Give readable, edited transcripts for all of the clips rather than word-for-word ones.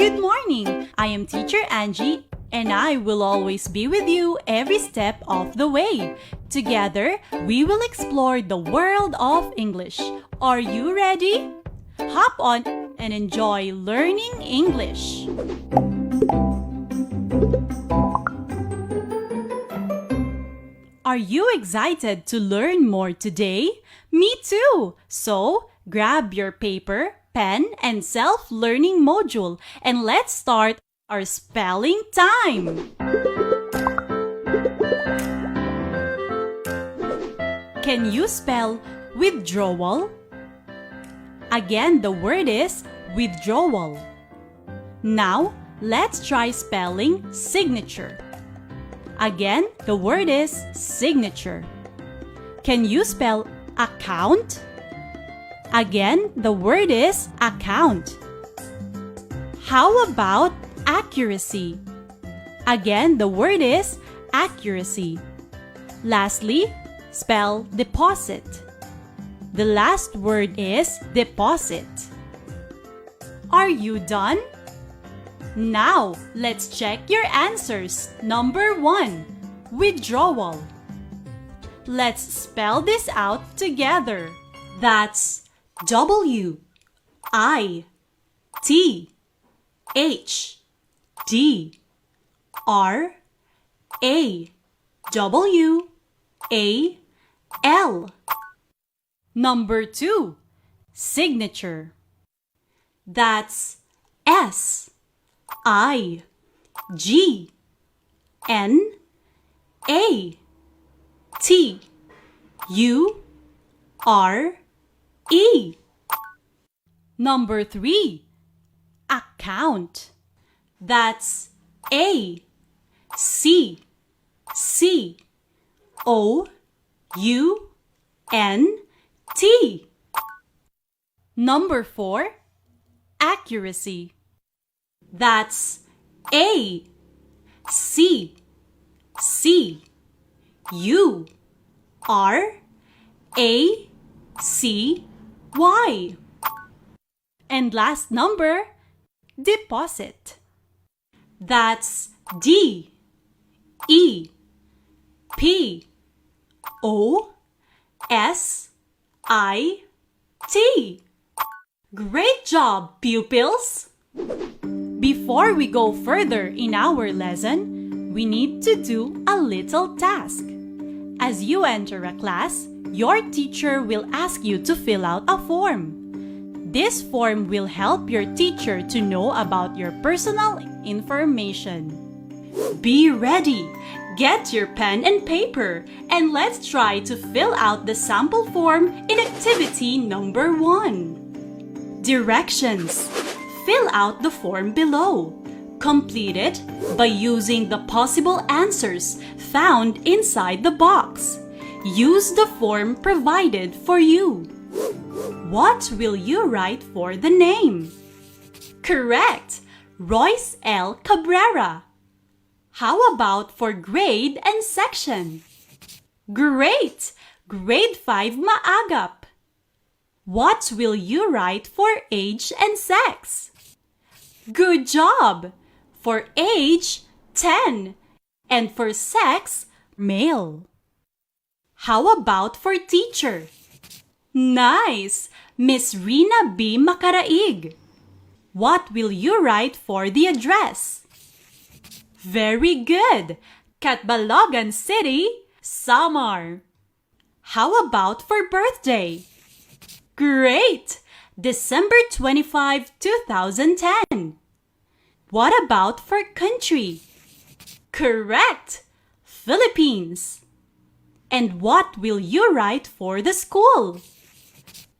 Good morning! I am Teacher Angie and I will always be with you every step of the way. Together, we will explore the world of English. Are you ready? Hop on and enjoy learning English. Are you excited to learn more today? Me too! So, grab your paper, pen, and self-learning module and let's start our spelling time! Can you spell withdrawal? Again, the word is withdrawal. Now, let's try spelling signature. Again, the word is signature. Can you spell account? Again, the word is account. How about accuracy? Again, the word is accuracy. Lastly, spell deposit. The last word is deposit. Are you done? Now, let's check your answers. Number 1, withdrawal. Let's spell this out together. That's W-I-T-H-D-R-A-W-A-L. Number 2, signature. That's S-I-G-N-A-T-U-R-E. Number 3, account. That's A-C-C-O-U-N-T. Number 4, accuracy. That's A-C-C-U-R-A-C-Y. And last number, deposit. That's D-E-P-O-S-I-T. Great job, pupils! Before we go further in our lesson, we need to do a little task. As you enter a class, your teacher will ask you to fill out a form. This form will help your teacher to know about your personal information. Be ready! Get your pen and paper and let's try to fill out the sample form in activity number 1. Directions. Fill out the form below. Complete it by using the possible answers found inside the box. Use the form provided for you. What will you write for the name? Correct! Royce L. Cabrera. How about for grade and section? Great! Grade 5 Maagap. What will you write for age and sex? Good job! For age, 10. And for sex, male. How about for teacher? Nice! Miss Rina B. Macaraig. What will you write for the address? Very good! Catbalogan City, Samar. How about for birthday? Great! December 25, 2010. What about for country? Correct! Philippines. And what will you write for the school?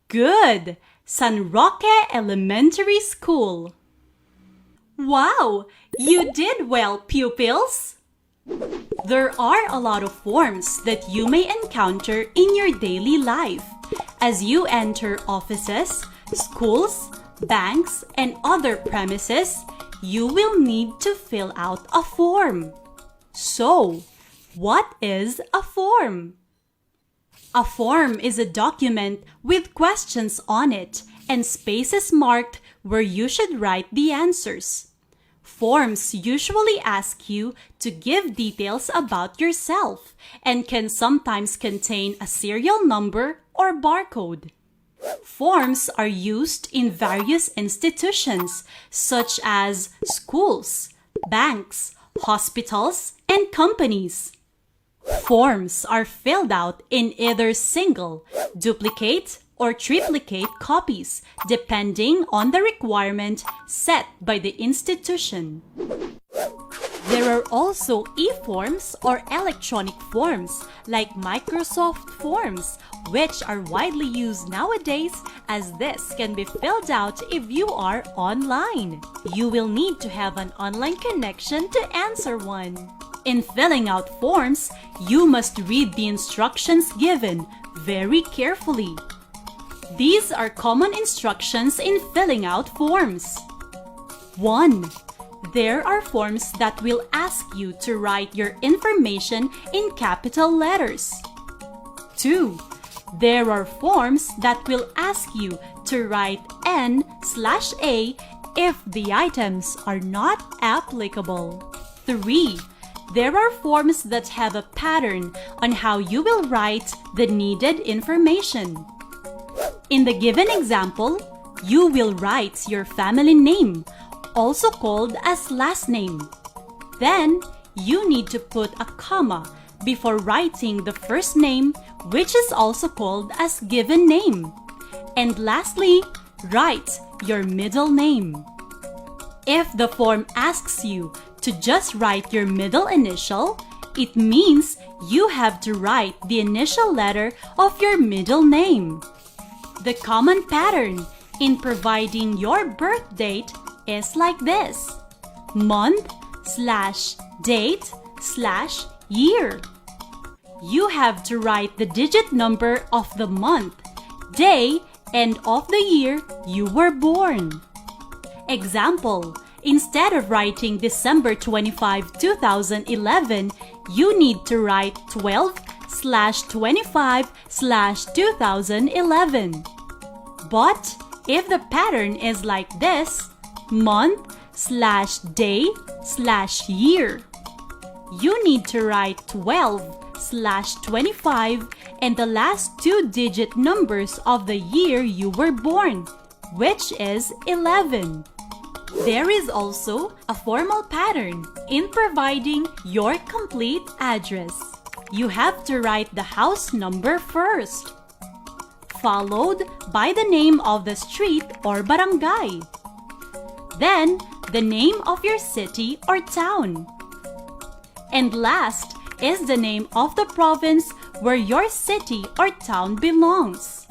Good! San Roque Elementary School. Wow! You did well, pupils! There are a lot of forms that you may encounter in your daily life. As you enter offices, schools, banks, and other premises, you will need to fill out a form. So, what is a form? A form is a document with questions on it and spaces marked where you should write the answers. Forms usually ask you to give details about yourself and can sometimes contain a serial number or barcode. Forms are used in various institutions such as schools, banks, hospitals, and companies. Forms are filled out in either single, duplicate, or triplicate copies depending on the requirement set by the institution. There are also e-forms or electronic forms like Microsoft Forms, which are widely used nowadays, as this can be filled out if you are online. You will need to have an online connection to answer one. In filling out forms, you must read the instructions given very carefully. These are common instructions in filling out forms. 1. There are forms that will ask you to write your information in capital letters. 2. There are forms that will ask you to write N/A if the items are not applicable. 3. There are forms that have a pattern on how you will write the needed information. In the given example, you will write your family name, also called as last name. Then, you need to put a comma before writing the first name, which is also called as given name. And lastly, write your middle name. If the form asks you to just write your middle initial, it means you have to write the initial letter of your middle name. The common pattern in providing your birth date is like this: month/date/year. You have to write the digit number of the month, day, and of the year you were born. Example: instead of writing December 25, 2011, you need to write 12/25/2011. But if the pattern is like this, month/day/year, you need to write 12/25 and the last two digit numbers of the year you were born, which is 11. There is also a formal pattern in providing your complete address. You have to write the house number first, followed by the name of the street or barangay. Then, the name of your city or town. And last is the name of the province where your city or town belongs.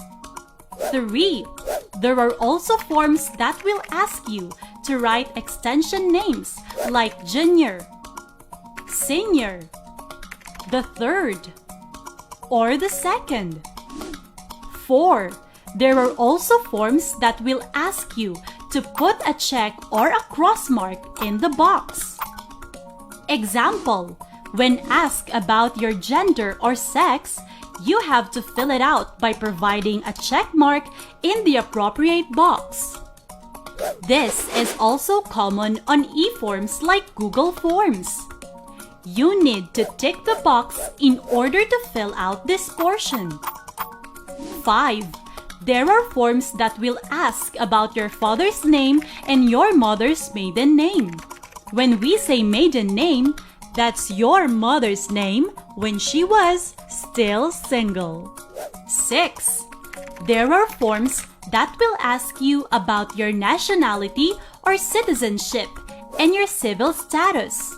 3. There are also forms that will ask you to write extension names like junior, senior, the third, or the second. 4. There are also forms that will ask you to put a check or a cross mark in the box. Example: when asked about your gender or sex, you have to fill it out by providing a check mark in the appropriate box. This is also common on e-forms like Google Forms. You need to tick the box in order to fill out this portion. 5. There are forms that will ask about your father's name and your mother's maiden name. When we say maiden name, that's your mother's name when she was still single. 6. There are forms that will ask you about your nationality or citizenship and your civil status.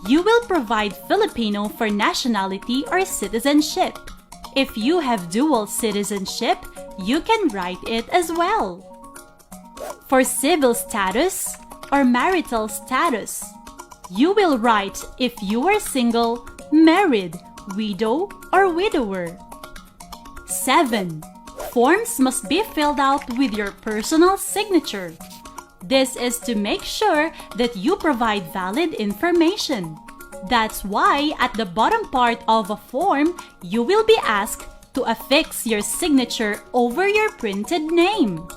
You will provide Filipino for nationality or citizenship. If you have dual citizenship, you can write it as well. For civil status or marital status, you will write if you are single, married, widow, or widower. 7. Forms must be filled out with your personal signature. This is to make sure that you provide valid information. That's why at the bottom part of a form, you will be asked to affix your signature over your printed name.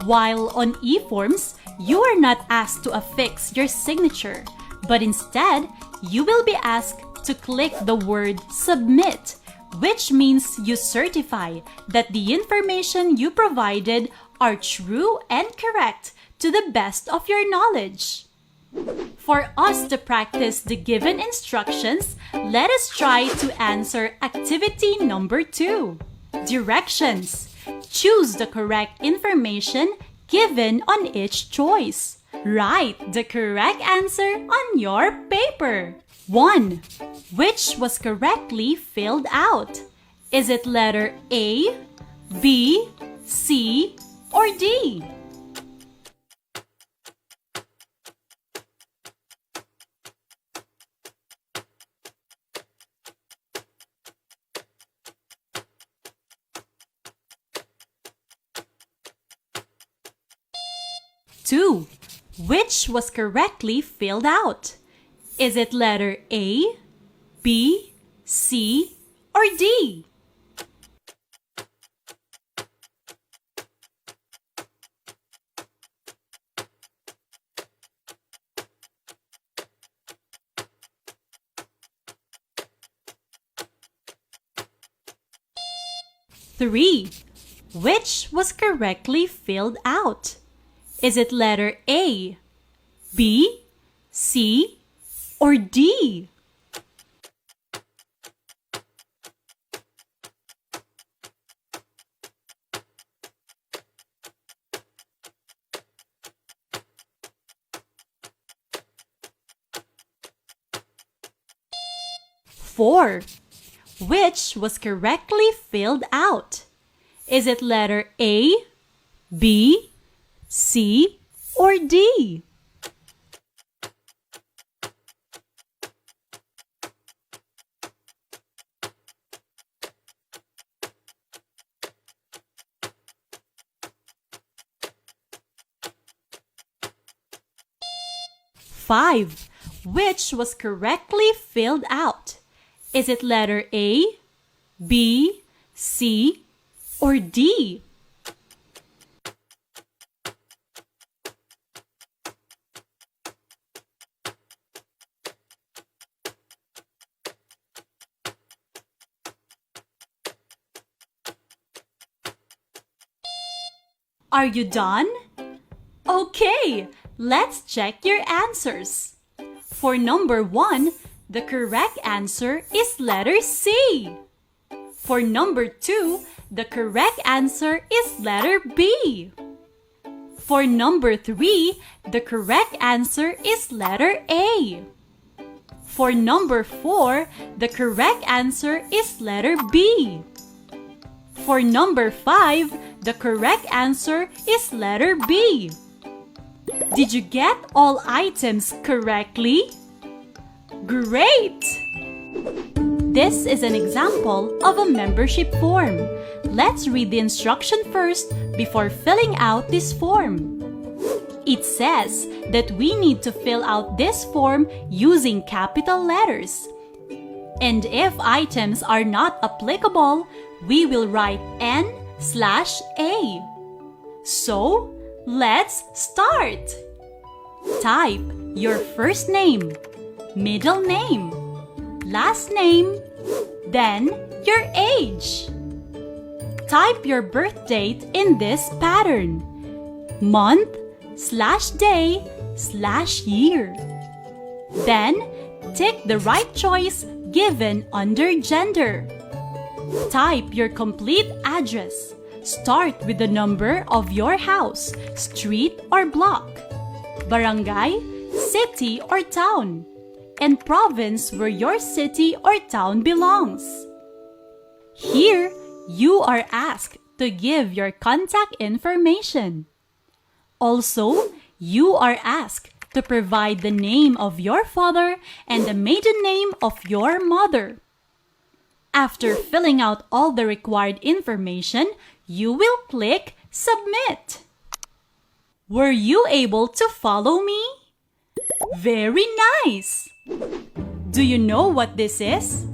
While on e-forms, you are not asked to affix your signature, but instead, you will be asked to click the word Submit, which means you certify that the information you provided are true and correct to the best of your knowledge. For us to practice the given instructions, let us try to answer activity number 2. Directions. Choose the correct information given on each choice. Write the correct answer on your paper. 1. Which was correctly filled out? Is it letter A, B, C, or D? 2. Which was correctly filled out? Is it letter A, B, C, or D? 3. Which was correctly filled out? Is it letter A, B, C, or D? 4. Which was correctly filled out? Is it letter A, B, C, or D? 5. Which was correctly filled out? Is it letter A, B, C, or D? 'Are you done? Okay, let's check your answers. For number 1, the correct answer is letter C. For number 2, the correct answer is letter B. For number 3, the correct answer is letter A. For number 4, the correct answer is letter B. For number 5, the correct answer is letter B. Did you get all items correctly? Great! This is an example of a membership form. Let's read the instruction first before filling out this form. It says that we need to fill out this form using capital letters. And if items are not applicable, we will write N/A. So, let's start! Type your first name, middle name, last name, then your age. Type your birth date in this pattern: month/day/year. Then, tick the right choice given under gender. Type your complete address. Start with the number of your house, street or block, barangay, city or town, and province where your city or town belongs. Here, you are asked to give your contact information. Also, you are asked to provide the name of your father and the maiden name of your mother. After filling out all the required information, you will click Submit. Were you able to follow me? Very nice! Do you know what this is?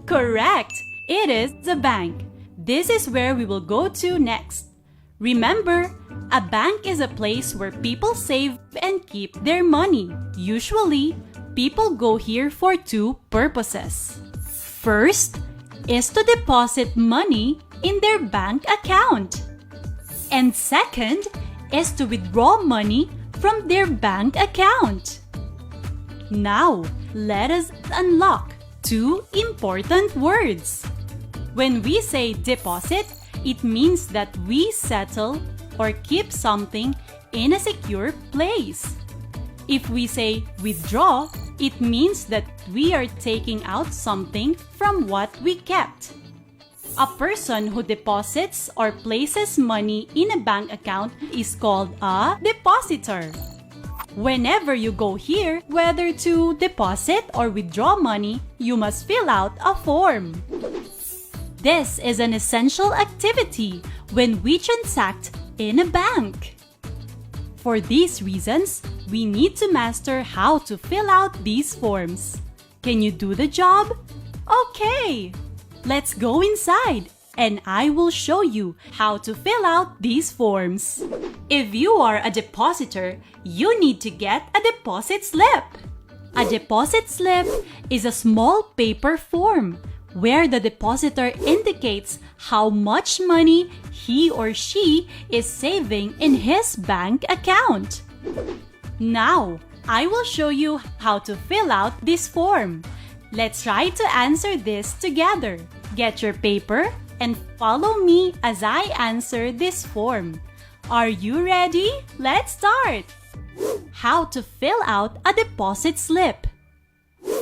Correct! It is the bank. This is where we will go to next. Remember, a bank is a place where people save and keep their money. Usually, people go here for two purposes. First is to deposit money in their bank account. And second is to withdraw money from their bank account. Now, let us unlock two important words. When we say deposit, it means that we settle or keep something in a secure place. If we say withdraw, it means that we are taking out something from what we kept. A person who deposits or places money in a bank account is called a depositor. Whenever you go here, whether to deposit or withdraw money, you must fill out a form. This is an essential activity when we transact in a bank. For these reasons, we need to master how to fill out these forms. Can you do the job? Okay! Let's go inside and I will show you how to fill out these forms. If you are a depositor, you need to get a deposit slip. A deposit slip is a small paper form where the depositor indicates how much money he or she is saving in his bank account. Now, I will show you how to fill out this form. Let's try to answer this together. Get your paper and follow me as I answer this form. Are you ready? Let's start! How to fill out a deposit slip.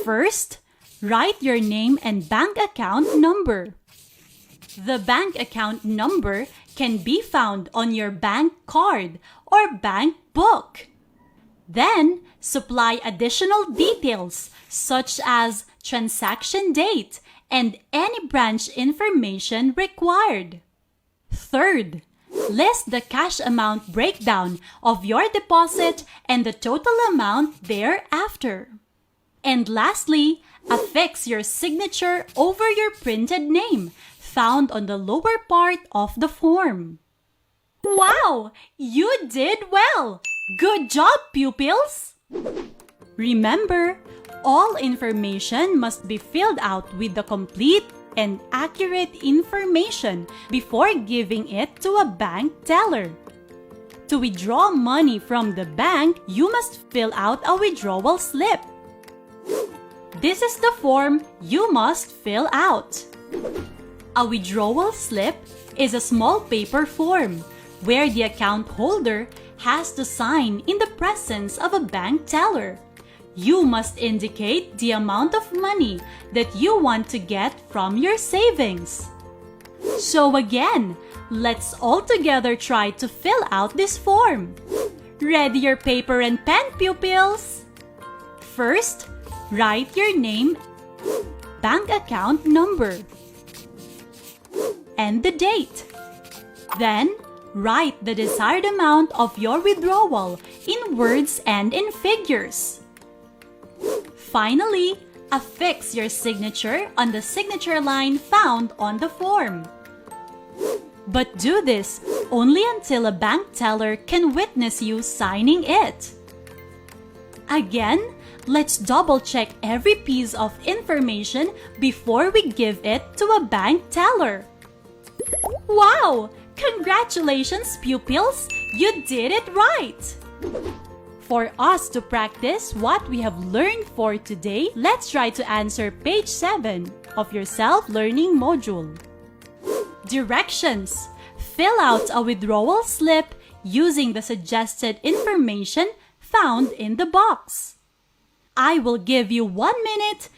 First, write your name and bank account number. The bank account number can be found on your bank card or bank book. Then, supply additional details such as transaction date and any branch information required. Third, list the cash amount breakdown of your deposit and the total amount thereafter. And lastly, affix your signature over your printed name found on the lower part of the form. Wow! You did well! Good job, pupils! Remember, all information must be filled out with the complete and accurate information before giving it to a bank teller. To withdraw money from the bank, you must fill out a withdrawal slip. This is the form you must fill out. A withdrawal slip is a small paper form where the account holder has to sign in the presence of a bank teller. You must indicate the amount of money that you want to get from your savings. So again, let's all together try to fill out this form. Ready your paper and pen, pupils? First, write your name, bank account number, and the date. Then, write the desired amount of your withdrawal in words and in figures. Finally, affix your signature on the signature line found on the form. But do this only until a bank teller can witness you signing it. Again, let's double-check every piece of information before we give it to a bank teller. Wow! Congratulations, pupils! You did it right! For us to practice what we have learned for today, let's try to answer page 7 of your self-learning module. Directions: fill out a withdrawal slip using the suggested information found in the box. I will give you 1 minute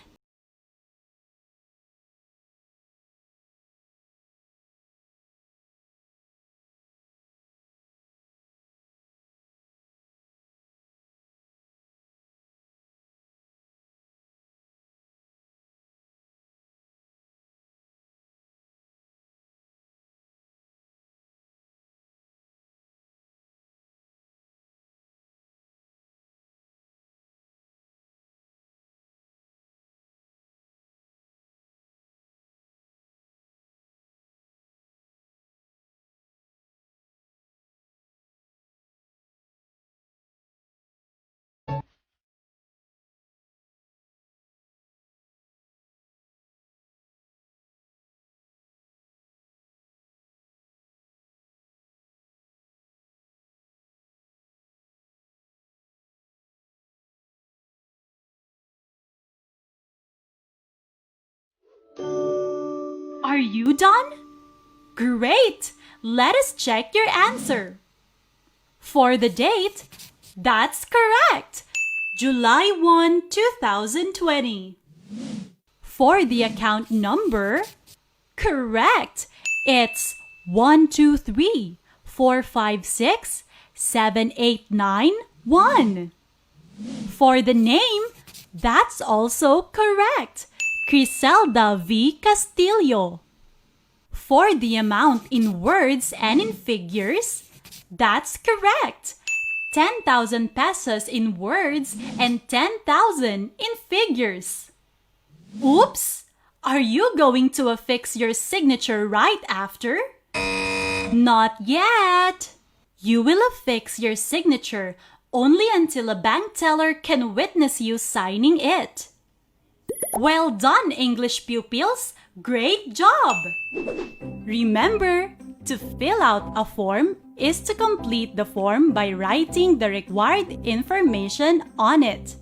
Are you done? Great! Let us check your answer. For the date, that's correct! July 1, 2020. For the account number, correct! It's 123-456-7891. For the name, that's also correct. Criselda V. Castillo. For the amount in words and in figures, that's correct. 10,000 pesos in words and 10,000 in figures. Oops! Are you going to affix your signature right after? Not yet! You will affix your signature only until a bank teller can witness you signing it. Well done, English pupils! Great job! Remember, to fill out a form is to complete the form by writing the required information on it.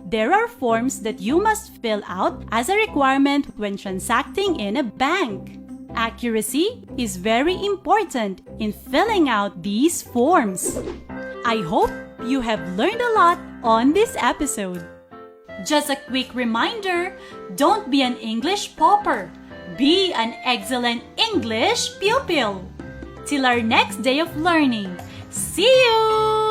There are forms that you must fill out as a requirement when transacting in a bank. Accuracy is very important in filling out these forms. I hope you have learned a lot on this episode. Just a quick reminder, don't be an English pauper. Be an excellent English pupil. Till our next day of learning. See you!